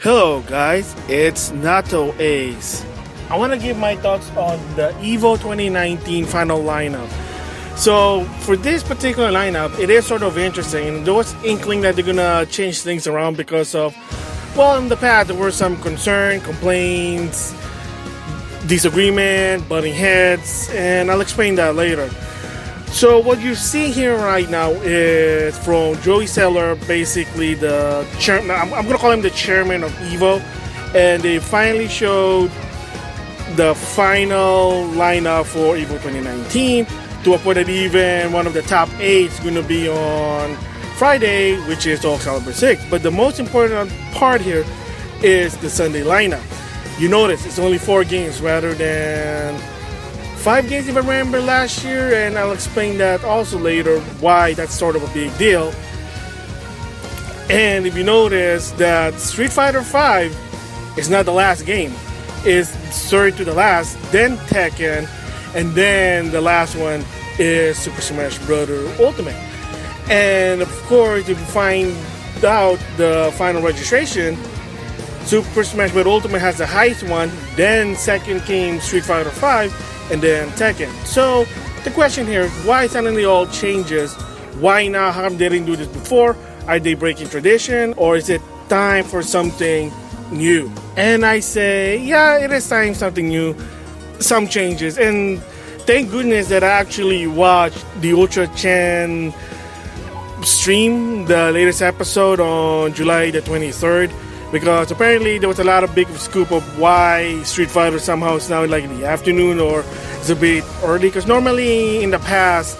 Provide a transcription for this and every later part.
Hello guys, it's NautoAce. I want to give my thoughts on the EVO 2019 final lineup. So for this particular lineup, it is sort of interesting. There was inkling that they're gonna change things around because of, well, in the past there were some concern, complaints, disagreement, butting heads, and I'll explain that later. So what you see here right now is from Joey Seller, basically the chairman. I'm gonna call him the chairman of EVO, and they finally showed the final lineup for EVO 2019 to a point that even one of the top 8 is gonna be on Friday, which is Soul Calibur 6. But the most important part here is the Sunday lineup. You notice it's only 4 games rather than 5 games if I remember last year, and I'll explain that also later why that's sort of a big deal. And if you notice that Street Fighter 5 is not the last game, it's third to the last, then Tekken, and then the last one is Super Smash Bros. Ultimate. And of course, if you find out the final registration, Super Smash Bros. Ultimate has the highest one, then second came Street Fighter 5, and then Tekken. So the question here is, why suddenly all changes? Why now? How come they didn't do this before? Are they breaking tradition, or is it time for something new? And I say, yeah, it is time something new, some changes. And thank goodness that I actually watched the UltraChen stream, the latest episode on July the 23rd. Because apparently there was a lot of big scoop of why Street Fighter somehow is now like in the afternoon or it's a bit early. Because normally in the past,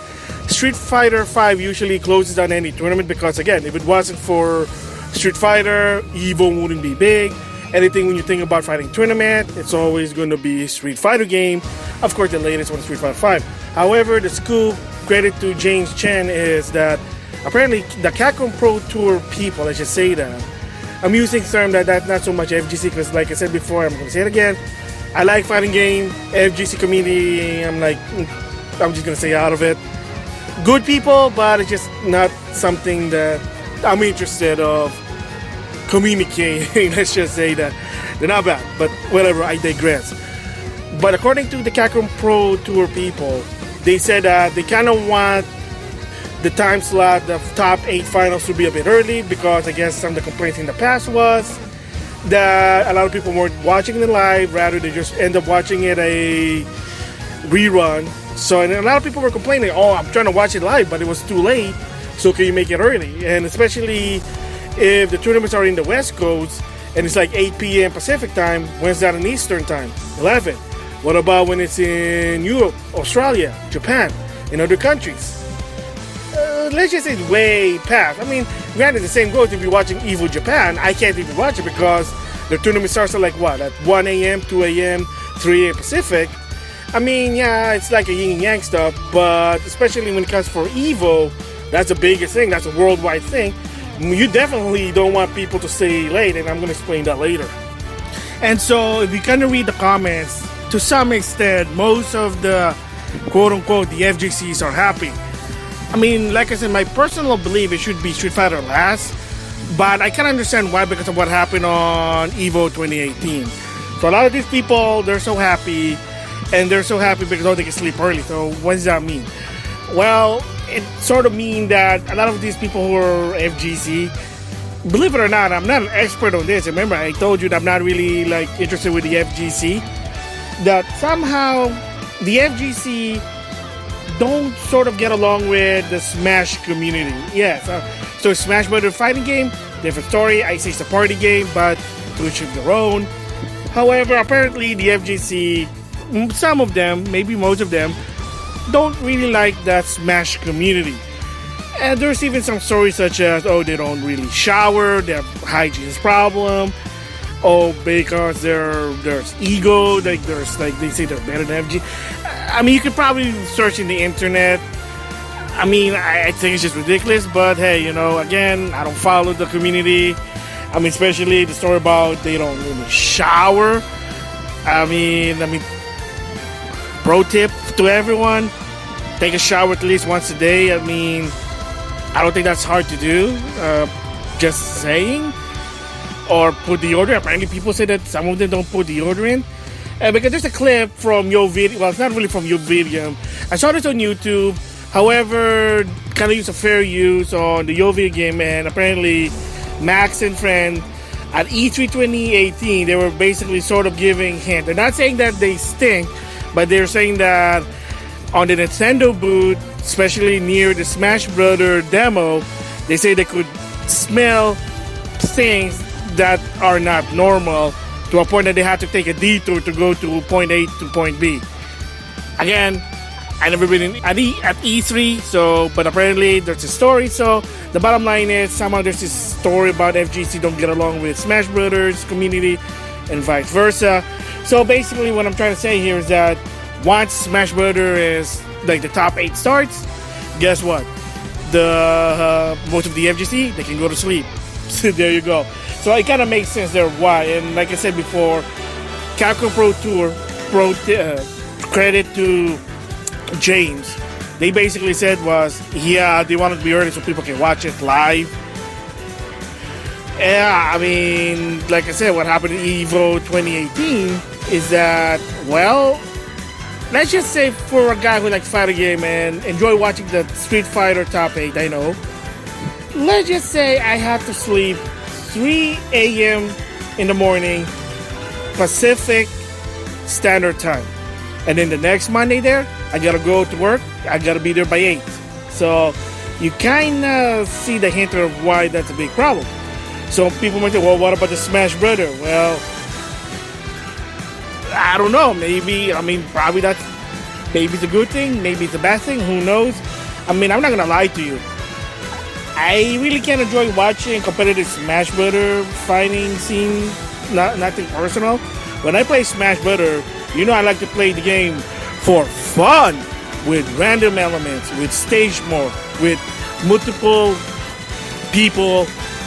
Street Fighter 5 usually closes down any tournament because, again, if it wasn't for Street Fighter, EVO wouldn't be big. Anything when you think about fighting tournament, it's always going to be Street Fighter game. Of course, the latest one is Street Fighter 5. However, the scoop, credit to James Chen, is that apparently the Capcom Pro Tour people, let's just say that, I'm using the term that's not so much FGC because, like I said before, I'm going to say it again. I like fighting game, FGC community, I'm just going to say out of it. Good people, but it's just not something that I'm interested of communicating. Let's just say that. They're not bad, but whatever, I digress. But according to the Capcom Pro Tour people, they said that they kind of want the time slot, the top 8 finals to be a bit early because I guess some of the complaints in the past was that a lot of people weren't watching it live, rather they just end up watching it a rerun. So, and a lot of people were complaining, oh, I'm trying to watch it live, but it was too late, so can you make it early? And especially if the tournaments are in the West Coast and it's like 8 p.m. Pacific time, when's that in Eastern time? 11. What about when it's in Europe, Australia, Japan, and other countries? Let's just say it's way past. I mean, granted, the same goes if you're watching EVO Japan. I can't even watch it because the tournament starts at like what? At 1 a.m., 2 a.m., 3 a.m. Pacific. I mean, yeah, it's like a yin and yang stuff, but especially when it comes for EVO, that's the biggest thing. That's a worldwide thing. You definitely don't want people to stay late, and I'm going to explain that later. And so, if you kind of read the comments, to some extent, most of the quote-unquote the FGCs are happy. I mean, like I said, my personal belief it should be Street Fighter last, but I can understand why because of what happened on EVO 2018. So a lot of these people, they're so happy, and they're so happy because they can sleep early. So what does that mean? Well, it sort of means that a lot of these people who are FGC, believe it or not, I'm not an expert on this. Remember, I told you that I'm not really like interested with the FGC. That somehow the FGC don't sort of get along with the Smash community. Yes, so Smash Bros. Fighting game, different story. I say it's a party game, but to each of their own. However, apparently the FGC, some of them, maybe most of them, don't really like that Smash community. And there's even some stories such as, oh, they don't really shower, they have hygiene problem. Oh, because there's ego, like there's like they say they're better than FG. I mean, you could probably search in the internet. I mean, I think it's just ridiculous, but hey, you know, again, I don't follow the community. I mean, especially the story about they don't really shower. I mean, pro tip to everyone, take a shower at least once a day. I mean, I don't think that's hard to do. Just saying. or put deodorant. Apparently, people say that some of them don't put deodorant. Because there's a clip from Yo Video. Well, it's not really from Yo Video. I saw this on YouTube. However, kind of use a fair use on the Yo Video game, and apparently, Max and friend at E3 2018, they were basically sort of giving hint. They're not saying that they stink, but they're saying that on the Nintendo booth, especially near the Smash Brother demo, they say they could smell things that are not normal, to a point that they had to take a detour to go to point A to point B. Again, I never been at E3, so, but apparently there's a story. So the bottom line is, somehow there's this story about FGC don't get along with Smash Brothers community and vice versa. So basically what I'm trying to say here is that once Smash Brothers is like the top 8 starts, guess what? The most of the FGC, they can go to sleep. So there you go. So it kind of makes sense there why. And like I said before, Capcom credit to James. They basically said was, yeah, they wanted to be early so people can watch it live. Yeah, I mean, like I said, what happened in EVO 2018 is that, well, let's just say for a guy who likes fighter game and enjoy watching the Street Fighter top 8, I know, let's just say I had to sleep 3 a.m. in the morning Pacific Standard Time, and then the next Monday there I gotta go to work, I gotta be there by 8. So you kind of see the hint of why that's a big problem. So people might say, well, what about the Smash Brother? Well, I don't know, maybe, I mean, probably that's, maybe it's a good thing, maybe it's a bad thing, who knows. I mean, I'm not gonna lie to you, I really can't enjoy watching competitive Smash Brother fighting scene. Nothing personal. When I play Smash Brother, you know I like to play the game for fun, with random elements, with stage mode, with multiple people,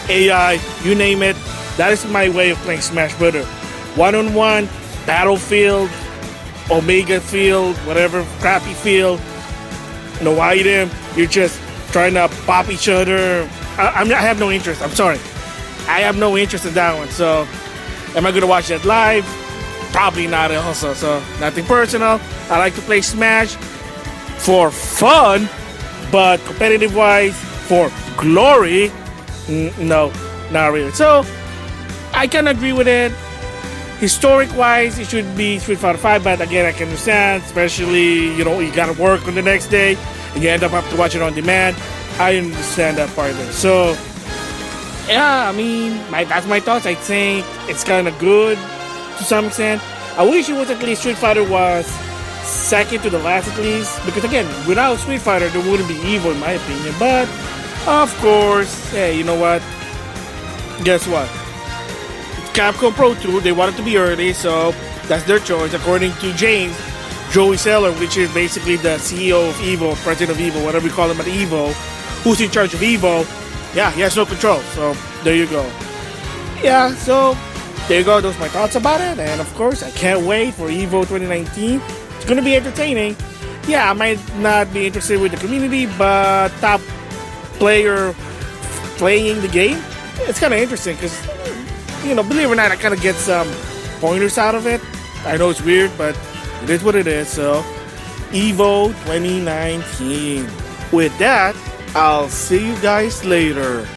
AI, you name it. That is my way of playing Smash Brother. One-on-one, battlefield, Omega field, whatever crappy field, no item. You're just trying to pop each other. I have no interest. I'm sorry. I have no interest in that one. So, am I going to watch that live? Probably not also. So, nothing personal. I like to play Smash for fun, but competitive-wise, for glory, no, not really. So, I can agree with it. Historic-wise, it should be Street Fighter 5, but again, I can understand, especially, you know, you got to work on the next day, and you end up having to watch it on demand. I understand that part there. So, yeah, I mean, that's my thoughts. I think it's kind of good to some extent. I wish it was at least Street Fighter was second to the last at least, because again, without Street Fighter, there wouldn't be EVO in my opinion. But, of course, hey, you know what? Guess what? Capcom Pro 2, they wanted to be early, so that's their choice. According to James, Joey Seller, which is basically the CEO of EVO, president of EVO, whatever we call him at EVO, who's in charge of EVO, yeah, he has no control. So there you go. Yeah, so there you go. Those are my thoughts about it. And of course, I can't wait for EVO 2019. It's going to be entertaining. Yeah, I might not be interested with the community, but top player playing the game, it's kind of interesting because, you know, believe it or not, I kind of get some pointers out of it. I know it's weird, but it is what it is. So, EVO 2019. With that, I'll see you guys later.